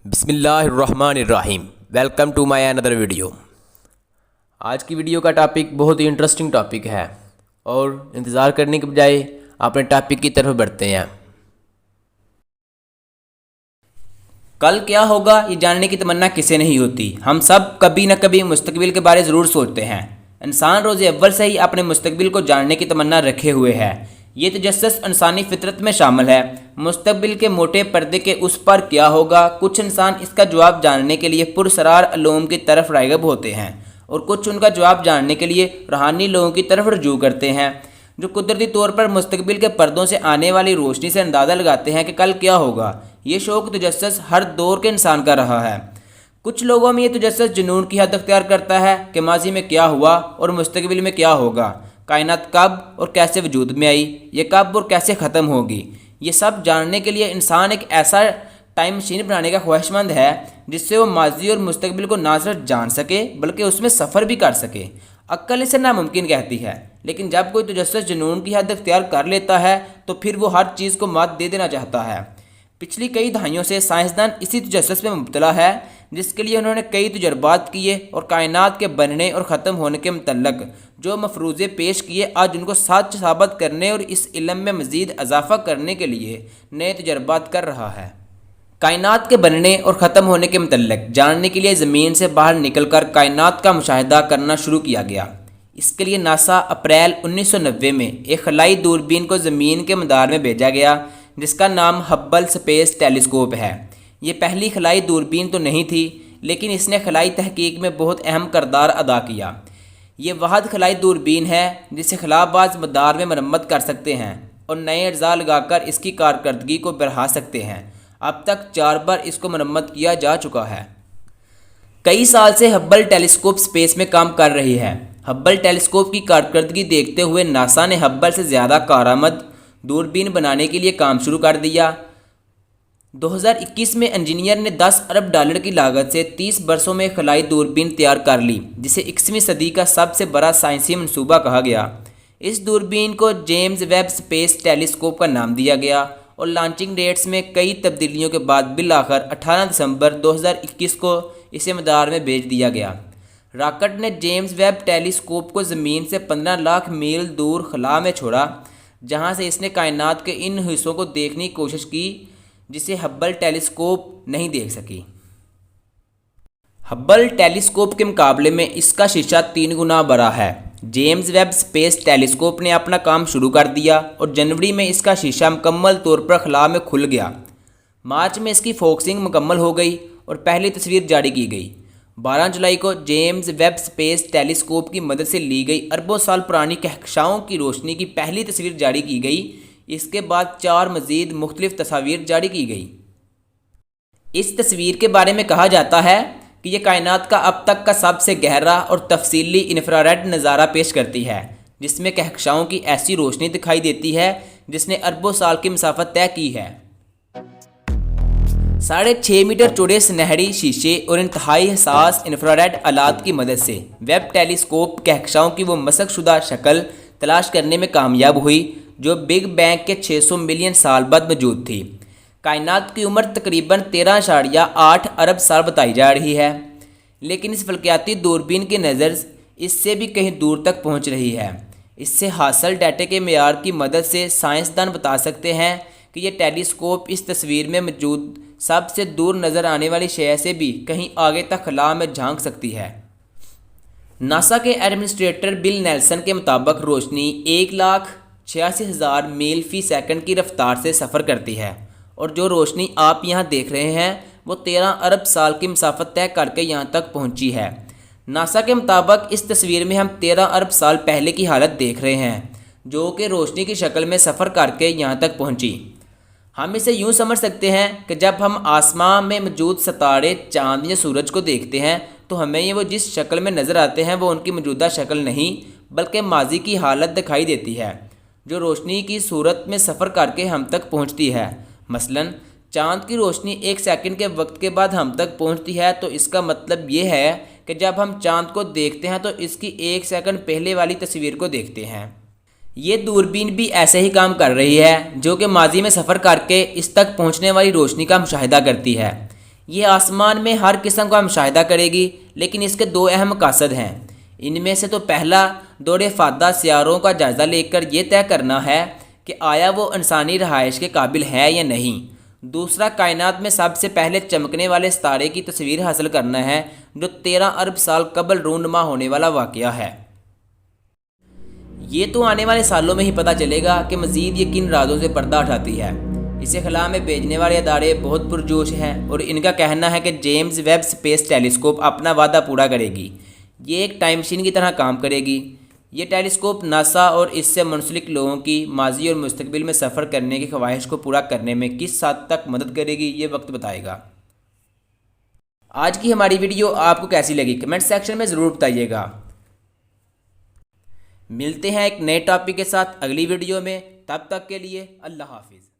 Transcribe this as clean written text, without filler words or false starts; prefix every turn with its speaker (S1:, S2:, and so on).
S1: بسم اللہ الرحمن الرحیم، ویلکم ٹو مائی اندر ویڈیو۔ آج کی ویڈیو کا ٹاپک بہت ہی انٹرسٹنگ ٹاپک ہے اور انتظار کرنے کے بجائے اپنے ٹاپک کی طرف بڑھتے ہیں۔ کل کیا ہوگا یہ جاننے کی تمنا کسے نہیں ہوتی۔ ہم سب کبھی نہ کبھی مستقبل کے بارے ضرور سوچتے ہیں۔ انسان روز اول سے ہی اپنے مستقبل کو جاننے کی تمنا رکھے ہوئے ہے۔ یہ تجسس انسانی فطرت میں شامل ہے۔ مستقبل کے موٹے پردے کے اس پر کیا ہوگا، کچھ انسان اس کا جواب جاننے کے لیے پرسرار علوم کی طرف راغب ہوتے ہیں اور کچھ ان کا جواب جاننے کے لیے روحانی لوگوں کی طرف رجوع کرتے ہیں، جو قدرتی طور پر مستقبل کے پردوں سے آنے والی روشنی سے اندازہ لگاتے ہیں کہ کل کیا ہوگا۔ یہ شوق تجسس ہر دور کے انسان کا رہا ہے۔ کچھ لوگوں میں یہ تجسس جنون کی حد اختیار کرتا ہے کہ ماضی میں کیا ہوا اور مستقبل میں کیا ہوگا، کائنات کب اور کیسے وجود میں آئی، یہ کب اور کیسے ختم ہوگی۔ یہ سب جاننے کے لیے انسان ایک ایسا ٹائم مشین بنانے کا خواہش مند ہے جس سے وہ ماضی اور مستقبل کو نہ صرف جان سکے بلکہ اس میں سفر بھی کر سکے۔ عقل اسے ناممکن کہتی ہے، لیکن جب کوئی تجسس جنون کی حد اختیار کر لیتا ہے تو پھر وہ ہر چیز کو مات دے دینا چاہتا ہے۔ پچھلی کئی دہائیوں سے سائنسدان اسی تجسس میں مبتلا ہے، جس کے لیے انہوں نے کئی تجربات کیے اور کائنات کے بننے اور ختم ہونے کے متعلق جو مفروضے پیش کیے، آج ان کو سچ ثابت کرنے اور اس علم میں مزید اضافہ کرنے کے لیے نئے تجربات کر رہا ہے۔ کائنات کے بننے اور ختم ہونے کے متعلق جاننے کے لیے زمین سے باہر نکل کر کائنات کا مشاہدہ کرنا شروع کیا گیا۔ اس کے لیے ناسا اپریل 1990 میں ایک خلائی دوربین کو زمین کے مدار میں بھیجا گیا جس کا نام ہبل اسپیس ٹیلیسکوپ ہے۔ یہ پہلی خلائی دوربین تو نہیں تھی، لیکن اس نے خلائی تحقیق میں بہت اہم کردار ادا کیا۔ یہ واحد خلائی دوربین ہے جسے خلا باز مدار میں مرمت کر سکتے ہیں اور نئے اجزاء لگا کر اس کی کارکردگی کو بڑھا سکتے ہیں۔ اب تک 4 بار اس کو مرمت کیا جا چکا ہے۔ کئی سال سے ہبل ٹیلیسکوپ اسپیس میں کام کر رہی ہے۔ ہبل ٹیلیسکوپ کی کارکردگی دیکھتے ہوئے ناسا نے ہبل سے زیادہ کارآمد دوربین بنانے کے لیے کام شروع کر دیا۔ 2021 میں انجینئر نے $10 ارب کی لاگت سے 30 برسوں میں خلائی دوربین تیار کر لی، جسے 21ویں صدی کا سب سے بڑا سائنسی منصوبہ کہا گیا۔ اس دوربین کو جیمز ویب اسپیس ٹیلیسکوپ کا نام دیا گیا اور لانچنگ ڈیٹس میں کئی تبدیلیوں کے بعد بالآخر 18 دسمبر 2021 کو اسے مدار میں بھیج دیا گیا۔ راکٹ نے جیمز ویب ٹیلیسکوپ کو زمین سے 15 لاکھ میل دور خلا میں چھوڑا، جہاں سے اس نے کائنات کے ان حصوں کو دیکھنے کی کوشش کی جسے ہبل ٹیلیسکوپ نہیں دیکھ سکی۔ ہبل ٹیلیسکوپ کے مقابلے میں اس کا شیشہ 3 گنا بڑا ہے۔ جیمز ویب اسپیس ٹیلیسکوپ نے اپنا کام شروع کر دیا اور جنوری میں اس کا شیشہ مکمل طور پر خلا میں کھل گیا۔ مارچ میں اس کی فوکسنگ مکمل ہو گئی اور پہلی تصویر جاری کی گئی۔ 12 جولائی کو جیمز ویب اسپیس ٹیلیسکوپ کی مدد سے لی گئی اربوں سال پرانی کہکشاؤں کی روشنی کی پہلی تصویر جاری کی گئی۔ اس کے بعد 4 مزید مختلف تصاویر جاری کی گئی۔ اس تصویر کے بارے میں کہا جاتا ہے کہ یہ کائنات کا اب تک کا سب سے گہرا اور تفصیلی انفراریڈ نظارہ پیش کرتی ہے، جس میں کہکشاؤں کی ایسی روشنی دکھائی دیتی ہے جس نے اربوں سال کی مسافت طے کی ہے۔ 6.5 میٹر چوڑے سنہری شیشے اور انتہائی حساس انفراریڈ آلات کی مدد سے ویب ٹیلیسکوپ کہکشاؤں کی وہ مسخ شدہ شکل تلاش کرنے میں کامیاب ہوئی جو بگ بینگ کے 600 ملین سال بعد موجود تھی۔ کائنات کی عمر تقریباً 13.8 ارب سال بتائی جا رہی ہے، لیکن اس فلکیاتی دوربین کی نظر اس سے بھی کہیں دور تک پہنچ رہی ہے۔ اس سے حاصل ڈیٹا کے معیار کی مدد سے سائنسدان بتا سکتے ہیں کہ یہ ٹیلیسکوپ اس تصویر میں موجود سب سے دور نظر آنے والی شے سے بھی کہیں آگے تک خلا میں جھانک سکتی ہے۔ ناسا کے ایڈمنسٹریٹر بل نیلسن کے مطابق روشنی 1,86,000 میل فی سیکنڈ کی رفتار سے سفر کرتی ہے، اور جو روشنی آپ یہاں دیکھ رہے ہیں وہ 13 ارب سال کی مسافت طے کر کے یہاں تک پہنچی ہے۔ ناسا کے مطابق اس تصویر میں ہم 13 ارب سال پہلے کی حالت دیکھ رہے ہیں، جو کہ روشنی کی شکل میں سفر کر کے یہاں تک پہنچی۔ ہم اسے یوں سمجھ سکتے ہیں کہ جب ہم آسمان میں موجود ستارے، چاند یا سورج کو دیکھتے ہیں تو ہمیں یہ وہ جس شکل میں نظر آتے ہیں وہ ان کی موجودہ شکل نہیں بلکہ ماضی کی حالت دکھائی دیتی ہے، جو روشنی کی صورت میں سفر کر کے ہم تک پہنچتی ہے۔ مثلاً چاند کی روشنی 1 سیکنڈ کے وقت کے بعد ہم تک پہنچتی ہے، تو اس کا مطلب یہ ہے کہ جب ہم چاند کو دیکھتے ہیں تو اس کی 1 سیکنڈ پہلے والی تصویر کو دیکھتے ہیں۔ یہ دوربین بھی ایسے ہی کام کر رہی ہے، جو کہ ماضی میں سفر کر کے اس تک پہنچنے والی روشنی کا مشاہدہ کرتی ہے۔ یہ آسمان میں ہر قسم کا مشاہدہ کرے گی، لیکن اس کے دو اہم مقاصد ہیں۔ ان میں سے تو پہلا دور فادہ سیاروں کا جائزہ لے کر یہ طے کرنا ہے کہ آیا وہ انسانی رہائش کے قابل ہے یا نہیں۔ دوسرا کائنات میں سب سے پہلے چمکنے والے ستارے کی تصویر حاصل کرنا ہے جو 13 ارب سال قبل رونما ہونے والا واقعہ ہے۔ یہ تو آنے والے سالوں میں ہی پتہ چلے گا کہ مزید یہ کن رازوں سے پردہ اٹھاتی ہے۔ اسے خلا میں بھیجنے والے ادارے بہت پرجوش ہیں اور ان کا کہنا ہے کہ جیمز ویب سپیس ٹیلیسکوپ اپنا وعدہ پورا کرے گی۔ یہ ایک ٹائم مشین کی طرح کام کرے گی۔ یہ ٹیلیسکوپ ناسا اور اس سے منسلک لوگوں کی ماضی اور مستقبل میں سفر کرنے کی خواہش کو پورا کرنے میں کس حد تک مدد کرے گی، یہ وقت بتائے گا۔ آج کی ہماری ویڈیو آپ کو کیسی لگی کمنٹ سیکشن میں ضرور بتائیے گا۔ ملتے ہیں ایک نئے ٹاپک کے ساتھ اگلی ویڈیو میں، تب تک کے لیے اللہ حافظ۔